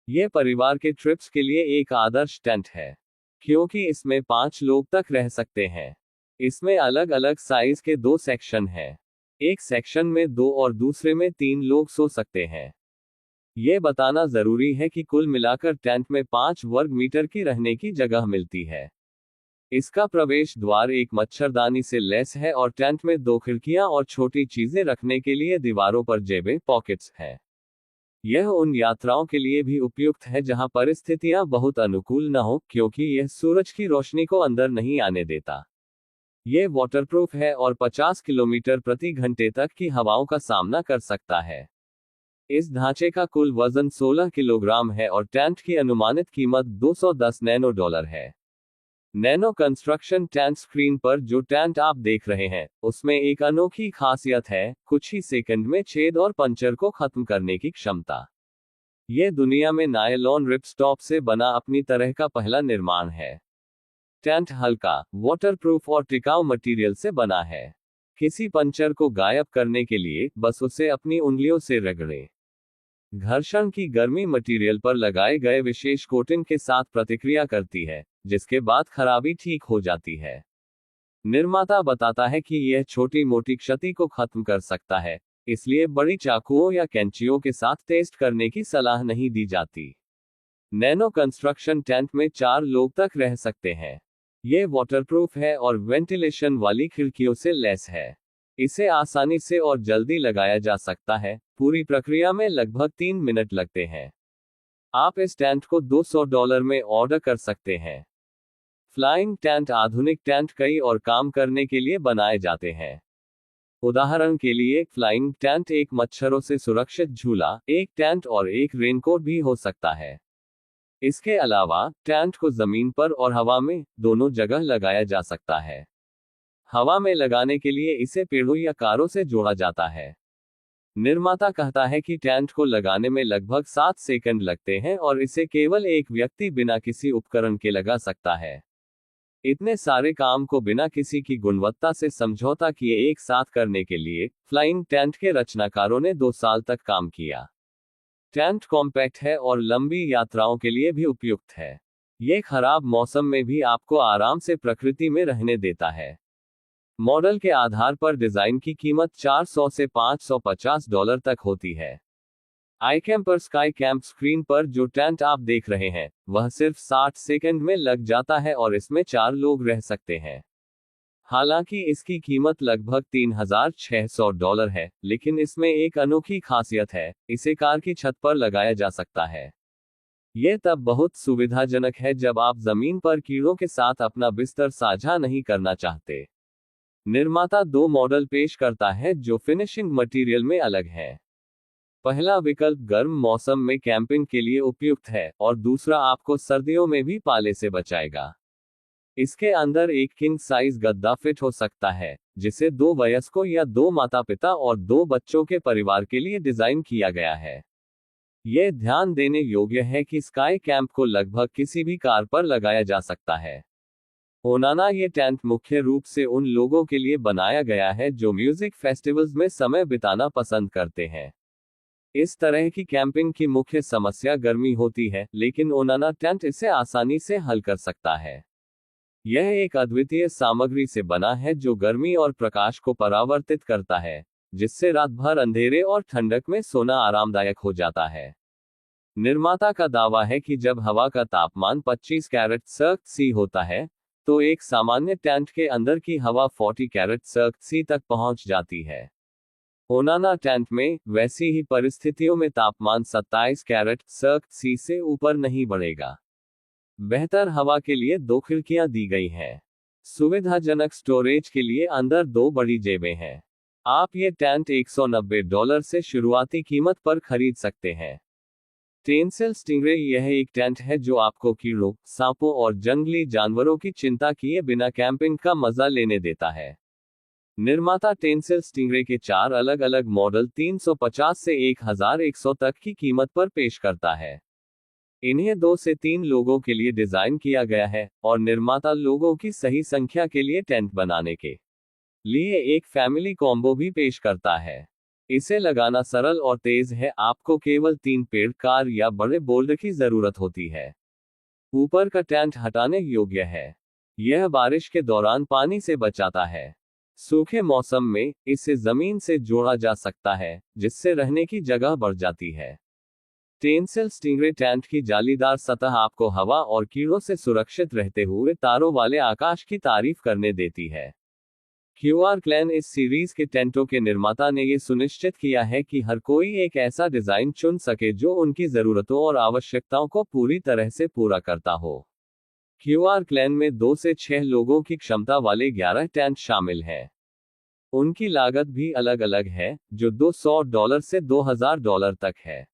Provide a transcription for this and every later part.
ये परिवार के ट्रिप्स के लिए एक आदर्श टेंट है, क्योंकि इसमें 5 लोग तक रह सकते हैं। इसमें अलग अलग साइज के 2 सेक्शन हैं। एक सेक्शन में 2 और दूसरे में 3 लोग सो सकते हैं। ये बताना जरूरी है कि कुल मिलाकर टेंट में 5 वर्ग मीटर की रहने की जगह मिलती है। इसका प्रवेश द्वार एक मच्छरदानी से लैस है और टेंट में 2 खिड़कियां और छोटी चीजें रखने के लिए दीवारों पर जेबें पॉकेट्स हैं। यह उन यात्राओं के लिए भी उपयुक्त है जहां परिस्थितियां बहुत अनुकूल न हो, क्योंकि यह सूरज की रोशनी को अंदर नहीं आने देता। यह वाटरप्रूफ है और 50 किलोमीटर प्रति घंटे तक की हवाओं का सामना कर सकता है। इस ढांचे का कुल वजन 16 किलोग्राम है और टेंट की अनुमानित कीमत $210 नैनो है। नैनो कंस्ट्रक्शन टेंट स्क्रीन पर जो टेंट आप देख रहे हैं, उसमें एक अनोखी खासियत है, कुछ ही सेकंड में छेद और पंचर को खत्म करने की क्षमता। यह दुनिया में नायलॉन रिपस्टॉप से बना अपनी तरह का पहला निर्माण है। टेंट हल्का, वाटरप्रूफ और टिकाऊ मटेरियल से बना है। किसी पंचर को गायब करने के लिए बस उसे अपनी उंगलियों से रगड़ें। घर्षण की गर्मी मटेरियल पर लगाए गए विशेष कोटिंग के साथ प्रतिक्रिया करती है, जिसके बाद खराबी ठीक हो जाती है। निर्माता बताता है कि यह छोटी मोटी क्षति को खत्म कर सकता है, इसलिए बड़ी चाकुओं या कैंचियों के साथ टेस्ट करने की सलाह नहीं दी जाती। नैनो कंस्ट्रक्शन टेंट में 4 लोग तक रह सकते हैं। यह वाटरप्रूफ है और वेंटिलेशन वाली खिड़कियों से लैस है। इसे आसानी से और जल्दी लगाया जा सकता है। पूरी प्रक्रिया में लगभग 3 मिनट लगते हैं। आप इस टेंट को $200 में ऑर्डर कर सकते हैं। फ्लाइंग टेंट आधुनिक टेंट कई और काम करने के लिए बनाए जाते हैं। उदाहरण के लिए, फ्लाइंग टेंट एक मच्छरों से सुरक्षित झूला, एक टेंट और एक रेनकोट भी हो सकता है। इसके अलावा, टेंट को जमीन पर और हवा में, दोनों जगह लगाया जा सकता है। हवा में लगाने के लिए इसे पेड़ों या कारों से जोड़ा जाता है। निर्माता कहता है कि टेंट को लगाने में लगभग 7 सेकंड लगते हैं और इसे केवल एक व्यक्ति बिना किसी उपकरण के लगा सकता है। इतने सारे काम को बिना किसी की गुणवत्ता से समझौता किए एक साथ करने के लिए फ्लाइंग टेंट के रचनाकारों ने 2 साल तक काम किया। टेंट कॉम्पैक्ट है और लंबी यात्राओं के लिए भी उपयुक्त है। ये खराब मौसम में भी आपको आराम से प्रकृति में रहने देता है। मॉडल के आधार पर डिजाइन की कीमत $400 से $550 तक होती है। iCamper स्काई कैंप स्क्रीन पर जो टेंट आप देख रहे हैं, वह सिर्फ 60 सेकंड में लग जाता है और इसमें 4 लोग रह सकते हैं। हालांकि इसकी कीमत लगभग $3600 है, लेकिन इसमें एक अनोखी खासियत है, इसे कार की छत पर लगाया जा सकता है। यह तब बहुत सुविधाजनक है जब आप जमीन पर कीड़ों के साथ अपना बिस्तर साझा नहीं करना चाहते। निर्माता 2 मॉडल पेश करता है जो फिनिशिंग मटेरियल में अलग है। पहला विकल्प गर्म मौसम में कैंपिंग के लिए उपयुक्त है और दूसरा आपको सर्दियों में भी पाले से बचाएगा। इसके अंदर एक किंग साइज गद्दा फिट हो सकता है, जिसे 2 वयस्कों या 2 माता-पिता और 2 बच्चों के परिवार के लिए डिजाइन किया गया है। यह ध्यान देने योग्य है कि स्काई कैंप को लगभग किसी भी कार पर लगाया जा सकता है। ओनाना ये टेंट मुख्य रूप से उन लोगों के लिए बनाया गया है जो म्यूजिक फेस्टिवल्स में समय बिताना पसंद करते हैं। इस तरह की कैंपिंग की मुख्य समस्या गर्मी होती है, लेकिन ओनाना टेंट इसे आसानी से हल कर सकता है। यह एक अद्वितीय सामग्री से बना है जो गर्मी और प्रकाश को परावर्तित करता है, जिससे रात भर अंधेरे और ठंडक में सोना आरामदायक हो जाता है। निर्माता का दावा है कि जब हवा का तापमान 25 कैरेट C होता है, तो एक सामान्य टेंट के अंदर की हवा 40 कैरेट C तक पहुंच जाती है। ओनाना टेंट में वैसी ही परिस्थितियों में तापमान 27 कैरेट C से ऊपर नहीं बढ़ेगा। बेहतर हवा के लिए 2 खिड़कियां दी गई हैं। सुविधाजनक स्टोरेज के लिए अंदर 2 बड़ी जेबें हैं। आप ये टेंट $190 से शुरुआती कीमत पर खरीद सकते हैं। टेंसेल स्टिंगरे यह एक टेंट है जो आपको कीड़ों, सांपों और जंगली जानवरों की चिंता किए बिना कैंपिंग का मजा लेने देता है। निर्माता टेंसेल स्टिंगरे के 4 अलग अलग मॉडल 350 से 1100 तक की कीमत पर पेश करता है। इन्हें 2 से 3 लोगों के लिए डिजाइन किया गया है और निर्माता लोगों की सही संख्या के लिए टेंट बनाने के लिए एक फैमिली कॉम्बो भी पेश करता है। इसे लगाना सरल और तेज है, आपको केवल 3 पेड़, कार या बड़े बोल्डर की जरूरत होती है। ऊपर का टेंट हटाने योग्य है। यह बारिश के दौरान पानी से बचाता है। सूखे मौसम में इसे जमीन से जोड़ा जा सकता है, जिससे रहने की जगह बढ़ जाती है। टेंसेल स्टिंगरे टेंट की जालीदार सतह आपको हवा और कीड़ों से सुरक्षित रहते हुए तारों वाले आकाश की तारीफ करने देती है। क्यूआर क्लैन इस सीरीज के टेंटों के निर्माता ने यह सुनिश्चित किया है कि हर कोई एक ऐसा डिजाइन चुन सके जो उनकी जरूरतों और आवश्यकताओं को पूरी तरह से पूरा करता हो। क्यूआर क्लैन में 2 से 6 लोगों की क्षमता वाले 11 टेंट शामिल हैं। उनकी लागत भी अलग अलग है, जो $200 से $2000 तक है।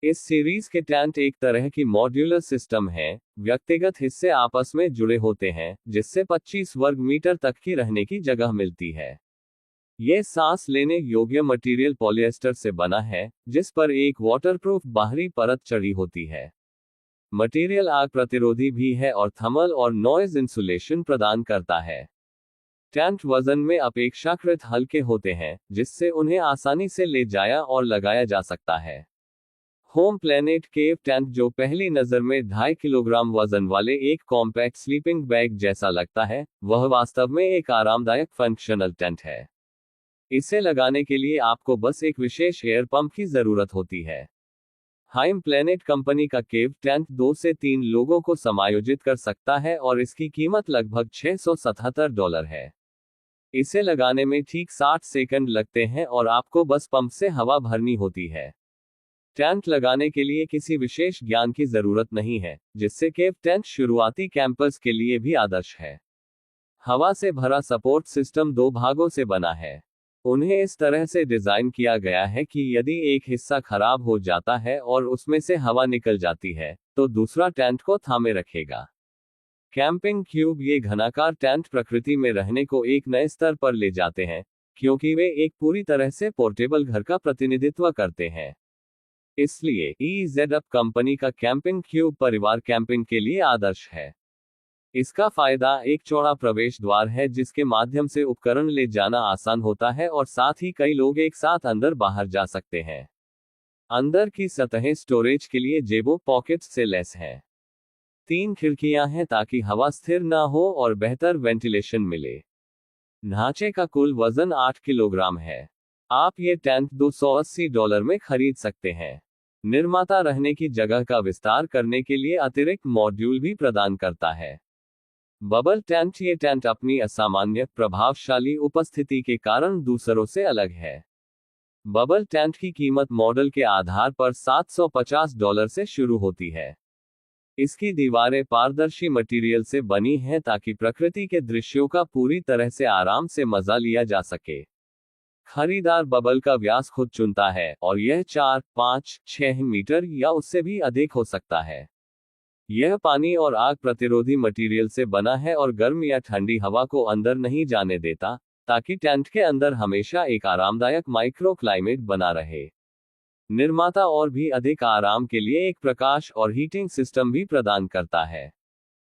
इस सीरीज के टेंट एक तरह की मॉड्यूलर सिस्टम है, व्यक्तिगत हिस्से आपस में जुड़े होते हैं, जिससे 25 वर्ग मीटर तक की रहने की जगह मिलती है। यह सांस लेने योग्य मटेरियल पॉलिएस्टर से बना है, जिस पर एक वाटरप्रूफ बाहरी परत चढ़ी होती है। मटेरियल आग प्रतिरोधी भी है और थर्मल और नॉइज इंसुलेशन प्रदान करता है। टेंट वजन में अपेक्षाकृत हल्के होते हैं, जिससे उन्हें आसानी से ले जाया और लगाया जा सकता है। होम प्लेनेट केव टेंट, जो पहली नजर में 2.5 किलोग्राम वजन वाले एक कॉम्पैक्ट स्लीपिंग बैग जैसा लगता है, वह वास्तव में एक आरामदायक फंक्शनल टेंट है। इसे लगाने के लिए आपको बस एक विशेष एयर पंप की जरूरत होती है। हाइम प्लेनेट कंपनी का केव टेंट 2 से 3 लोगों को समायोजित कर सकता है और इसकी कीमत लगभग $677 है। इसे लगाने में ठीक 60 सेकंड लगते हैं और आपको बस पंप से हवा भरनी होती है। टेंट लगाने के लिए किसी विशेष ज्ञान की जरूरत नहीं है, जिससे केव टेंट शुरुआती कैंपर्स के लिए भी आदर्श है। हवा से भरा सपोर्ट सिस्टम 2 भागों से बना है। उन्हें इस तरह से डिजाइन किया गया है कि यदि एक हिस्सा खराब हो जाता है और उसमें से हवा निकल जाती है, तो दूसरा टेंट को थामे रखेगा। कैंपिंग क्यूब, ये घनाकार टेंट प्रकृति में रहने को एक नए स्तर पर ले जाते हैं, क्योंकि वे एक पूरी तरह से पोर्टेबल घर का प्रतिनिधित्व करते हैं। इसलिए EZUp कंपनी का कैंपिंग क्यूब परिवार कैंपिंग के लिए आदर्श है। इसका फायदा एक चौड़ा प्रवेश द्वार है, जिसके माध्यम से उपकरण ले जाना आसान होता है और साथ ही कई लोग एक साथ अंदर बाहर जा सकते हैं। अंदर की सतहें स्टोरेज के लिए जेबों पॉकेट्स से लैस हैं। 3 खिड़कियां हैं ताकि हवा स्थिर ना हो और बेहतर वेंटिलेशन मिले। ढांचे का कुल वजन 8 किलोग्राम है। आप ये टेंट $280 में खरीद सकते हैं। निर्माता रहने की जगह का विस्तार करने के लिए अतिरिक्त मॉड्यूल भी प्रदान करता है। बबल टेंट, ये टेंट अपनी असामान्य प्रभावशाली उपस्थिति के कारण दूसरों से अलग है। बबल टेंट की कीमत मॉडल के आधार पर $750 से शुरू होती है। इसकी दीवारें पारदर्शी मटेरियल से बनी हैं ताकि प्रकृति के दृश्यों का पूरी तरह से आराम से मजा लिया जा सके। खरीदार बबल का व्यास खुद चुनता है और यह 4, 5, 6 मीटर या उससे भी अधिक हो सकता है। यह पानी और आग प्रतिरोधी मटेरियल से बना है और गर्म या ठंडी हवा को अंदर नहीं जाने देता, ताकि टेंट के अंदर हमेशा एक आरामदायक माइक्रो क्लाइमेट बना रहे। निर्माता और भी अधिक आराम के लिए एक प्रकाश और हीटिंग सिस्टम भी प्रदान करता है।